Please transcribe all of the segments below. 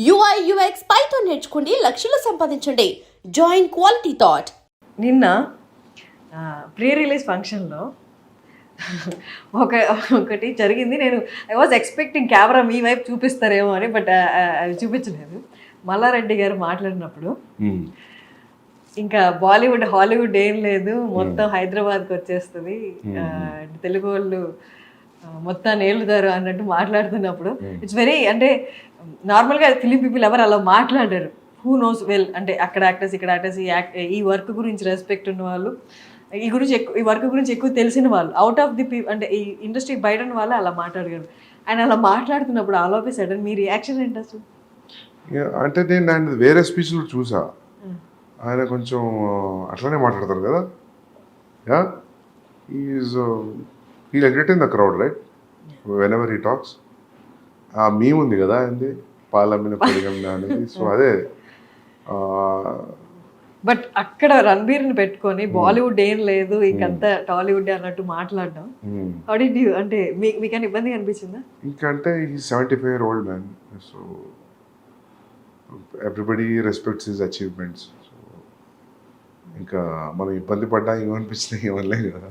UI UX Python నేర్చుకోండి, లక్షలు సంపాదించండి. Join quality thought. నిన్న ప్రీ రిలీజ్ ఫంక్షన్లో ఒకటి జరిగింది. నేను ఐ వాజ్ ఎక్స్పెక్టింగ్ కెమెరా మీ వైపు చూపిస్తారేమో అని, బట్ అది చూపించలేదు. మల్లారెడ్డి గారు మాట్లాడినప్పుడు ఇంకా బాలీవుడ్ హాలీవుడ్ ఏం లేదు, మొత్తం హైదరాబాద్కి వచ్చేస్తుంది, తెలుగు వాళ్ళు మొత్తాన్ని ఏలుతారు అన్నట్టు మాట్లాడుతున్నప్పుడు ఇట్స్ వెరీ, అంటే నార్మల్గా ఫిలిం పీపుల్ ఎవరు అలా మాట్లాడారు. హూ నోస్ వెల్, అంటే అక్కడ యాక్టర్స్ ఇక్కడ యాక్టర్స్, ఈ వర్క్ గురించి రెస్పెక్ట్ ఉన్న వాళ్ళు, ఈ వర్క్ గురించి ఎక్కువ తెలిసిన వాళ్ళు, అవుట్ ఆఫ్ ది అంటే ఈ ఇండస్ట్రీ బయట ఉన్న వాళ్ళు అలా మాట్లాడగలరు. ఆయన అలా మాట్లాడుతున్నప్పుడు all of a sudden me reaction ఏంటి అసలు? అంటే నేను ఆయన వేరే స్పీచ్లో చూసా, ఆయన కొంచెం అట్లానే మాట్లాడతారు కదా. Yeah, he entertain the crowd right when ever he talks. ఆ మీమ్ ఉంది కదా ఆయనది, పాలమ్మిన పొడిగమ్మిన అనేది. సో అదే. బట్ అక్కడ రణబీర్ని పెట్టుకొని బాలీవుడ్ ఏం లేదు, ఇంకంతా టాలీవుడ్ అన్నట్టు మాట్లాడడం, హౌ డిడ్ యూ, అంటే మీకైనా ఇబ్బంది అనిపించిందా? ఇంకంటే ఈ 75-year-old man, so everybody respects his achievements. So ఇంకా మనం ఇబ్బంది పడ్డా ఏమనిపించినా ఏమనలేదు కదా.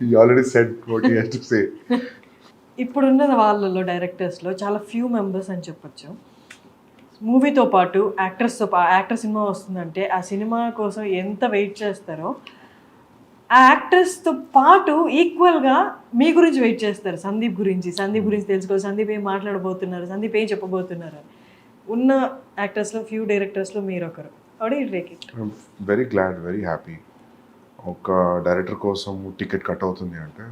You already said what you have to say. ఇప్పుడున్న వాళ్ళలో డైరెక్టర్స్లో చాలా ఫ్యూ మెంబర్స్ అని చెప్పొచ్చు. మూవీతో పాటు యాక్టర్ సినిమా వస్తుందంటే ఆ సినిమా కోసం ఎంత వెయిట్ చేస్తారో, ఆ యాక్టర్స్తో పాటు ఈక్వల్గా మీ గురించి వెయిట్ చేస్తారు. సందీప్ గురించి తెలుసుకోవాలి, సందీప్ ఏం మాట్లాడబోతున్నారు, సందీప్ ఏం చెప్పబోతున్నారు. ఉన్న యాక్టర్స్లో ఫ్యూ డైరెక్టర్స్లో మీరు ఒకరు. How do you take it? I'm very glad, very happy. ఒక డైరెక్టర్ కోసం టికెట్ కట్ అవుతుంది అంటే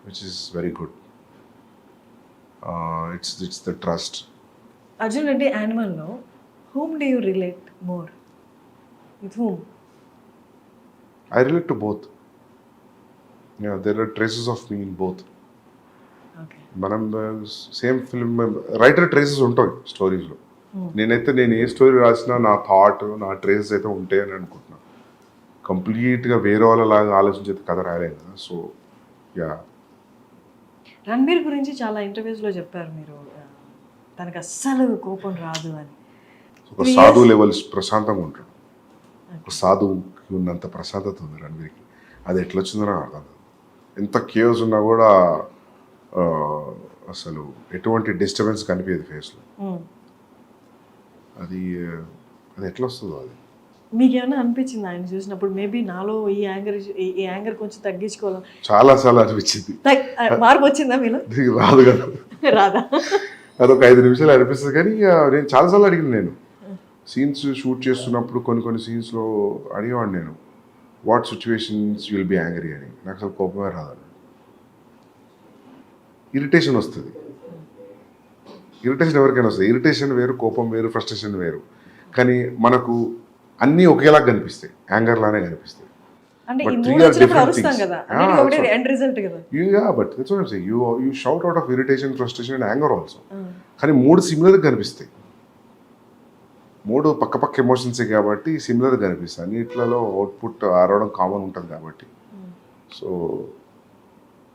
which is very good. It's the trust. Arjun Reddy యానిమల్లో whom do you relate more? With whom? I relate to both. Yeah, there are traces of me in both. Okay. మనం same film writer traces ఉంటాయి స్టోరీస్లో. నేను ఏ story రాసినా నా thought, నా traces అయితే ఉంటాయి అని అనుకుంటున్నాను. కంప్లీట్గా వేరే వాళ్ళలాగా ఆలోచించేది కథ రాయలేదు కదా. So yeah. రణబీర్ గురించి చాలా ఇంటర్వ్యూస్లో చెప్పారు మీరు, తనకు అస్సలు కోపం రాదు అని. ఒక సాధువు లెవెల్ ప్రశాంతంగా ఉంటాడు. ఒక సాధువుకి ఉన్నంత ప్రశాంతత ఉంది రణబీర్కి. అది ఎట్లా వచ్చిందో నాకు అర్థం కాదు. ఎంత కేవ్స్ ఉన్నా కూడా అసలు ఎటువంటి డిస్టర్బెన్స్ కనిపించదు ఫేస్లో. అది ఎట్లా వస్తుందో అది. మీకేమైనా అనిపించింది ఆయన చూసినప్పుడు, మేబీ నాలో ఈ యాంగర్ కొంచెం తగ్గించుకోవాలి? చాలా సార్లు అనిపించింది. మార్పు వచ్చిందా మీలో? రాదు కదా, రాదా? అదొక 5 నిమిషాలు అనిపిస్తుంది. కానీ నేను చాలాసార్లు అడిగిన, నేను సీన్స్ షూట్ చేస్తున్నప్పుడు కొన్ని సీన్స్లో అడిగేవాడిని నేను, what situations you will be angry అని. నాకు అసలు కోపమే రాదు, ఇరిటేషన్ వస్తుంది. ఇరిటేషన్ ఎవరికైనా వస్తుంది. ఇరిటేషన్ వేరు, కోపం వేరు, ఫ్రస్ట్రేషన్ వేరు. కానీ మనకు అన్నీ ఒకేలాగా కనిపిస్తాయి, యాంగర్ లానే కనిపిస్తాయి. అంటే But ఈ three మూడు are వచ్చినప్పుడు different అరుస్తాం things. కదా, Yeah, ఒకటి that's ఎండ్ రిజల్ట్ కదా. Yeah, but that's what I'm saying. You shout out of irritation, frustration and anger also. కానీ 3 సిమిలర్గా కనిపిస్తాయి. 3 పక్క ఎమోషన్సే కాబట్టి సిమిలర్గా కనిపిస్తాయి. అన్నిట్లలో అవుట్పుట్ ఆరవడం కామన్ ఉంటుంది కాబట్టి. సో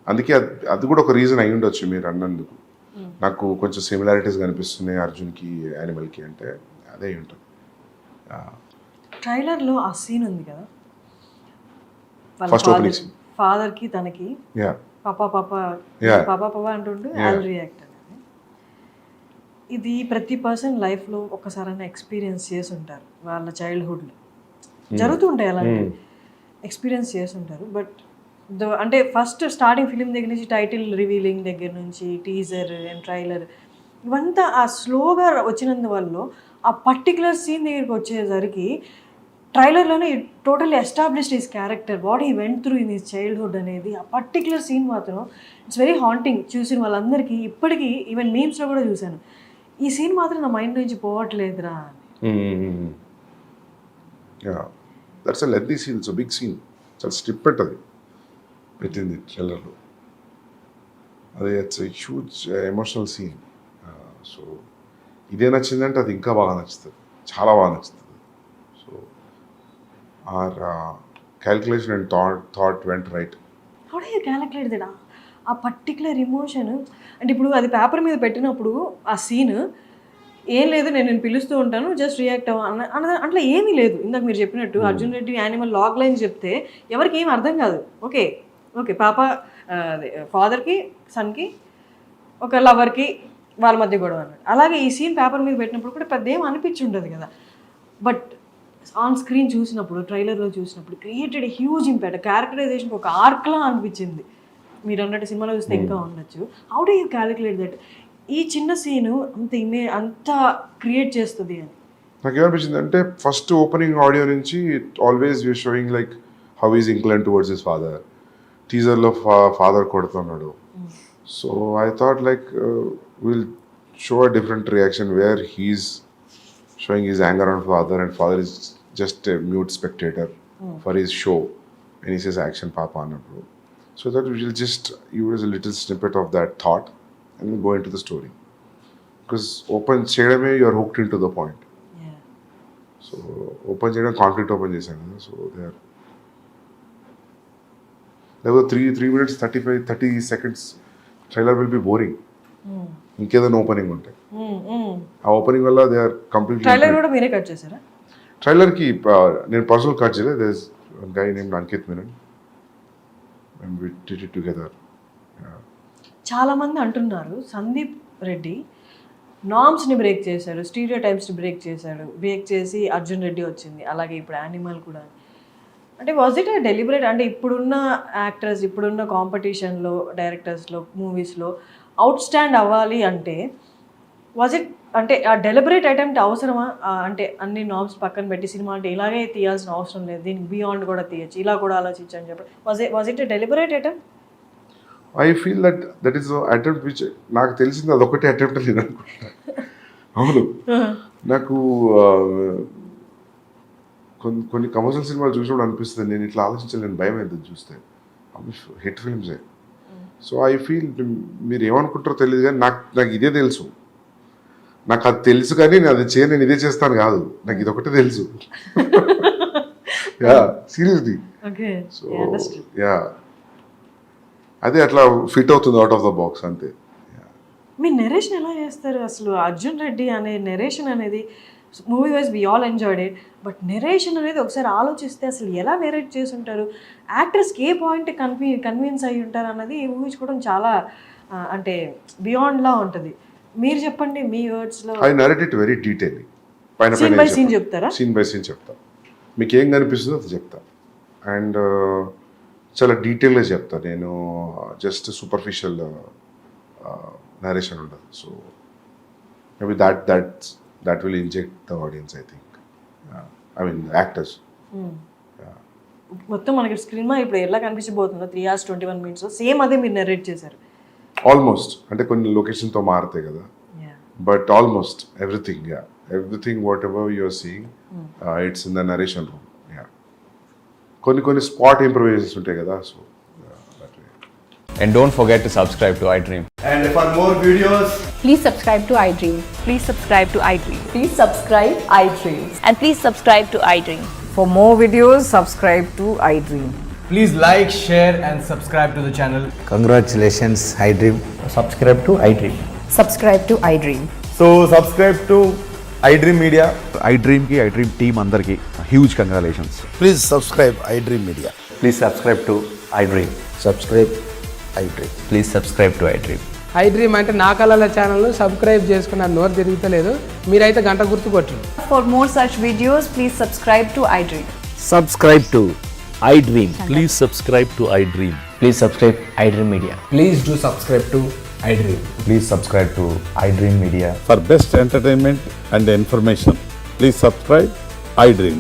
అందుకే అది కూడా ఒక రీజన్ అయి ఉండొచ్చు మీరు అన్నందుకు. నాకు కొంచెం సిమిలారిటీస్ కనిపిస్తున్నాయి అర్జున్కి, యానిమల్కి అంటే అదే అయి ఉంటుంది. ట్రైలర్లో ఆ సీన్ ఉంది కదా, ఫస్ట్ ఓపెనింగ్ సీన్, ఫాదర్కి తనకి పాపా పాపా అంటుంటే ఆల్ రియాక్ట్ అనేది. ఇది ప్రతి పర్సన్ లైఫ్లో ఒక్కసారైనా ఎక్స్పీరియన్స్ చేసి ఉంటారు. వాళ్ళ చైల్డ్హుడ్లో జరుగుతూ ఉంటాయి, అలాంటి ఎక్స్పీరియన్స్ చేసి ఉంటారు. బట్ అంటే ఫస్ట్ స్టార్టింగ్ ఫిలిం దగ్గర నుంచి, టైటిల్ రివీలింగ్ దగ్గర నుంచి, టీజర్ అండ్ ట్రైలర్, ఇవంతా ఆ స్లోగా వచ్చినందువల్ల ఆ పర్టికులర్ సీన్ దగ్గరికి వచ్చేసరికి ట్రైలర్లోనే totally established his character, what he went through in his childhood అనేది. ఆ పర్టికులర్ సీన్ మాత్రం ఇట్స్ వెరీ హాంటింగ్. చూసిన వాళ్ళందరికీ ఇప్పటికీ, ఈవెన్ మీమ్స్లో కూడా చూశాను, ఈ సీన్ మాత్రం నా మైండ్ నుంచి పోవట్లేదురా అని. That's a lengthy scene, it's a big scene. చాలా స్ట్రిప్ పెట్టది పెట్టింది ట్రైలర్లో. అది it's a huge emotional scene. So ఇదే నచ్చిందంటే అది ఇంకా బాగా నచ్చుతుంది, చాలా బాగా నచ్చుతుంది. So our calculation and thought went right. How do you calculate that? ఆ పర్టికులర్ ఎమోషన్ అంటే ఇప్పుడు అది పేపర్ మీద పెట్టినప్పుడు ఆ సీన్ ఏం లేదు నేను పిలుస్తూ ఉంటాను జస్ట్ రియాక్ట్ అట్లా ఏమీ లేదు. ఇందాక మీరు చెప్పినట్టు Arjun Reddy Animal logline చెప్తే ఎవరికి ఏం అర్థం కాదు. ఓకే ఓకే పాప ఫాదర్కి సన్కి ఒక లవర్కి వాళ్ళ మధ్య గొడవ అన్నాడు. అలాగే ఈ సీన్ పేపర్ మీద పెట్టినప్పుడు కూడా పెద్ద ఏం అనిపించి ఉండదు కదా. బట్ ఆన్ స్క్రీన్ చూసినప్పుడు ట్రైలర్లో చూసినప్పుడు క్రియేటెడ్ హ్యూజ్ ఇంపాక్ట్. క్యారెక్టరైజేషన్ ఒక ఆర్క్లా అనిపించింది. మీరు అన్నట్టు సినిమాలో చూస్తే ఇంకా ఉండొచ్చు. How do you calculate that ఈ చిన్న సీను అంత క్రియేట్ చేస్తుంది అని? నాకు ఏమనిపించింది అంటే ఫస్ట్ ఓపెనింగ్ ఆడియో నుంచి always you're showing like how is incline towards his father. టీజర్లో ఫాదర్ కొడుతున్నాడు. So I thought like will show a different reaction where he's showing his anger on father and father is just a mute spectator for his show and he says action పాప అన్నప్పుడు. So that will just use a little snippet of that thought and go into the story because open cheyadame you are hooked into the point. So open cheyadam conflict open chesanu. So there were 3 minutes 30 seconds trailer will be boring. ఇంకేదైనా opening ఉంటాయి. ఆ opening వల్ల they are completely trailer కూడా మీరే cut చేశారా? ట్రైలర్కి నేను personal cut చేయలేదు. There is one guy named Ankit Menon and we did it together. చాలామంది అంటున్నారు సందీప్ రెడ్డి నామ్స్ని బ్రేక్ చేశాడు, స్టీరియో టైప్స్ని బ్రేక్ చేసి అర్జున్ రెడ్డి వచ్చింది. అలాగే ఇప్పుడు యానిమల్ కూడా. అంటే వాజ్ ఇట్ డెలిబరేట్? అంటే ఇప్పుడున్న యాక్టర్స్ ఇప్పుడున్న కాంపిటీషన్లో డైరెక్టర్స్లో మూవీస్లో అవుట్ స్టాండ్ అవ్వాలి అంటే వాజ్ ఇట్ అంటే ఆ డెలిబరేట్ అటెంప్ట్ అవసరమా? అంటే అన్ని నామ్స్ పక్కన పెట్టి సినిమా అంటే ఇలాగే తీయాల్సిన అవసరం లేదు, దీనికి బియాండ్ కూడా తీయచ్చు, ఇలా కూడా ఆలోచించని చెప్పి was it deliberate attempt? I feel that is attempt which నాకు తెలిసింది అదొకటే అటెంప్ట్ నేను అనుకుంటా. అవును, నాకు కొన్ని కమర్షియల్ సినిమాలు చూసినప్పుడు అనిపిస్తుంది నేను ఇట్లా ఆలోచించలేను, భయం అవుతుంది చూస్తే. హిట్ ఫిల్మ్సే. సో ఐ ఫీల్ మీరు ఏమనుకుంటారో తెలియదు కానీ నాకు ఇదే తెలుసు. నాకు అది తెలుసు కానీ నేను అది నేను ఇదే చేస్తాను కాదు, నాకు ఇది ఒకటే తెలుసు. Yeah seriously. సో యా అదే అట్లా ఫిట్ అవుతుంది అవుట్ ఆఫ్ ద బాక్స్ అంతే. మీ నెరేషన్ ఎలా చేస్తారు అసలు? అర్జున్ రెడ్డి అనే నెరేషన్ అనేది movie wise we all enjoyed it, but narration అనేది ఒకసారి ఆలోచిస్తే అసలు ఎలా నెరేట్ చేసి ఉంటారు, యాక్టర్స్కి ఏ పాయింట్ కన్విన్స్ అయ్యి ఉంటారు అన్నది ఊహించుకోవడం చాలా అంటే బియాండ్లా ఉంటుంది. మీరు చెప్పండి మీ వర్డ్స్లో. I narrate it very detail. Scene by scene చెప్తారా? సీన్ బై సీన్ చెప్తా, మీకు ఏం కనిపిస్తుందో అది చెప్తా. అండ్ చాలా డీటెయిల్గా చెప్తా నేను, జస్ట్ సూపర్ఫిషియల్ నరేషన్ ఉండదు. So maybe that will inject the audience, I think. I mean the actors. మొత్తం మనకి స్క్రీన్ మీద ఇప్పుడు ఎలా కనిపించబోతుందో 3 hours 21 minutes సేమ్ అదే మీరు నరేట్ చేశారు ఆల్మోస్ట్. అంటే కొన్ని లొకేషన్తో మారుతాయి కదా, but almost everything whatever you are seeing it's in the narration room. కొన్ని స్పాట్ ఇంప్రూవైజేషన్స్ ఉంటాయి కదా. So And don't forget to subscribe to iDream. And for more videos, Please subscribe to iDream. Please subscribe to iDream. Please subscribe iDream. And please subscribe to iDream. For more videos, subscribe to iDream. please like, share, and subscribe to the channel. Congratulations, iDream. Subscribe to iDream. Subscribe to iDream. So subscribe to iDream Media. iDream ki iDream team andarki huge congratulations. Please subscribe iDream Media. Please subscribe to iDream. Subscribe iDream. Please subscribe to iDream. iDream అంటే నా కళల channel subscribe చేసుకున్న నోరు తిరుగుతలేదు, మీరైతే గంట గుర్తు కొట్టండి. For more such videos, please subscribe to iDream. Subscribe to iDream. Please subscribe to iDream. Please subscribe iDream Media. Please do subscribe to iDream. Please subscribe to iDream Media. For best entertainment and information, please subscribe iDream.